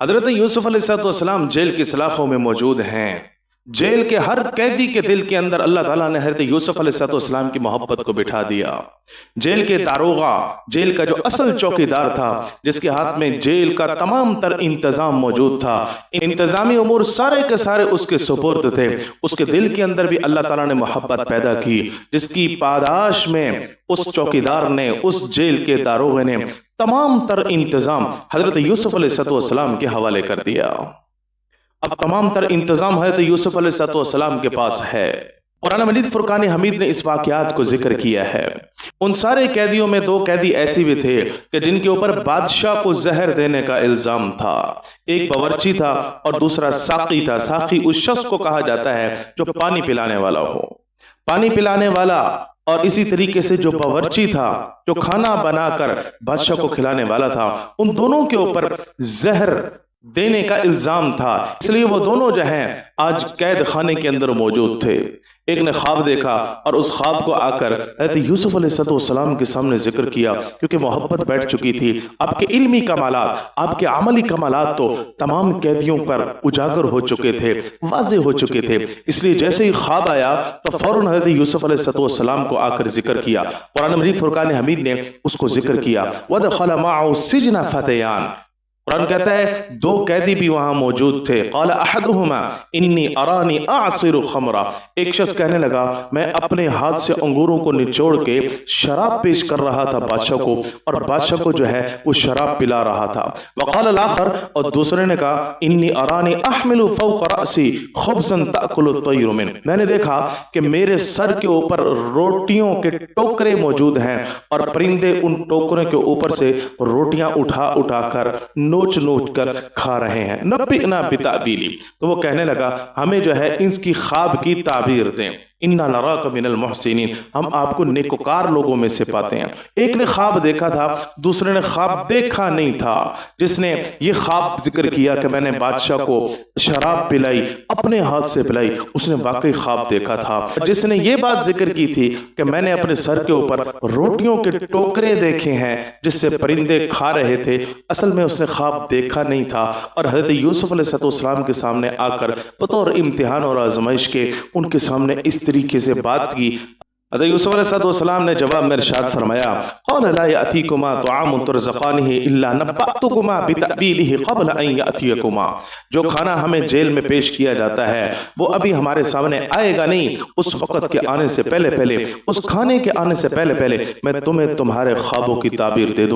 حضرت یوسف علیہ السلام جیل کی سلاخوں میں موجود ہیں۔ جیل کے ہر قیدی کے دل کے اندر اللہ تعالیٰ نے حضرت یوسف علیہ السلام کی محبت کو بٹھا دیا۔ جیل کے داروغہ، جیل کا جو اصل چوکیدار تھا، جس کے ہاتھ میں جیل کا تمام تر انتظام موجود تھا، انتظامی امور سارے کے سارے اس کے سپرد تھے، اس کے دل کے اندر بھی اللہ تعالیٰ نے محبت پیدا کی، جس کی پاداش میں اس چوکیدار نے، اس جیل کے داروغے نے تمام تر انتظام حضرت یوسف علیہ السلام کے حوالے کر دیا۔ اب تمام تر انتظام حضرت یوسف علیہ السلام کے پاس ہے۔ قرآن مجید فرقان حمید نے اس واقعات کو ذکر کیا ہے۔ ان سارے قیدیوں میں 2 قیدی ایسی بھی تھے کہ جن کے اوپر بادشاہ کو زہر دینے کا الزام تھا۔ ایک باورچی تھا اور دوسرا ساقی تھا۔ ساقی اس شخص کو کہا جاتا ہے جو پانی پلانے والا ہو، پانی پلانے والا، اور اسی طریقے سے جو باورچی تھا، جو کھانا بنا کر بادشاہ کو کھلانے والا تھا، ان دونوں کے اوپر زہر دینے کا الزام تھا۔ اس لیے وہ دونوں جو ہیں آج قید خانے کے اندر موجود تھے۔ ایک نے خواب دیکھا اور اس خواب کو آ کر حضرت یوسف علیہ السلام کے سامنے ذکر کیا، کیونکہ محبت بیٹھ چکی تھی۔ آپ کے علمی کمالات، آپ کے عملی کمالات تو تمام قیدیوں پر اجاگر ہو چکے تھے، واضح ہو چکے تھے۔ اس لیے جیسے ہی خواب آیا تو فوراً حضرت یوسف علیہ السلام کو آ کر ذکر کیا۔ قرآن مجید فرقان حمید نے اس کو ذکر کیا، وَدَخَلَ مَعَهُ السِّجْنَ فَتَيَانِ۔ قرآن کہتا ہے 2 قیدی بھی وہاں موجود تھے۔ قال احدهما انی ارانی اعصر خمرا۔ ایک شخص کہنے لگا میں اپنے ہاتھ سے انگوروں کو نچوڑ کے شراب پیش کر رہا تھا بادشاہ کو، اور بادشاہ کو جو ہے وہ شراب پلا رہا تھا۔ وقال الاخر، اور دوسرے نے کہا انی ارانی احمل فوق رأسی خبزا تأکل الطیر من۔ میں نے دیکھا کہ میرے سر کے اوپر روٹیوں کے ٹوکرے موجود ہیں اور پرندے ان ٹوکروں کے اوپر سے روٹیاں اٹھا اٹھا کر نوچ نوچ کر کھا رہے ہیں۔ نبئنا بتأویلی، تو وہ کہنے لگا ہمیں جو ہے اس کی خواب کی تعبیر دیں۔ انا نراک من المحسنین، ہم آپ کو نیکوکار لوگوں میں سے پاتے ہیں۔ ایک نے خواب دیکھا تھا، دوسرے نے خواب دیکھا نہیں تھا۔ جس نے یہ خواب ذکر کیا کہ میں نے بادشاہ کو شراب پلائی، اپنے ہاتھ سے پلائی، اس نے واقعی خواب دیکھا تھا۔ جس نے یہ بات ذکر کی تھی کہ میں نے اپنے سر کے اوپر روٹیوں کے ٹوکرے دیکھے ہیں جس سے پرندے کھا رہے تھے، اصل میں اس نے خواب دیکھا نہیں تھا، اور حضرت یوسف علیہ السلام کے سامنے آ کر بطور امتحان اور آزمائش کے ان کے سامنے اس طریقے سے بات کی۔ حضرت یوسف علیہ السلام نے جواب میں ارشاد فرمایا قال لا یأتیکما طعام ترزقانہ الا نبأتکما بتأویلہ قبل ان یأتیکما۔ جو کھانا ہمیں جیل میں پیش کیا جاتا ہے وہ ابھی ہمارے سامنے آئے گا نہیں، اس وقت کے آنے سے پہلے، اس کھانے کے آنے سے پہلے میں تمہیں تمہارے خوابوں کی تعبیر دے دوں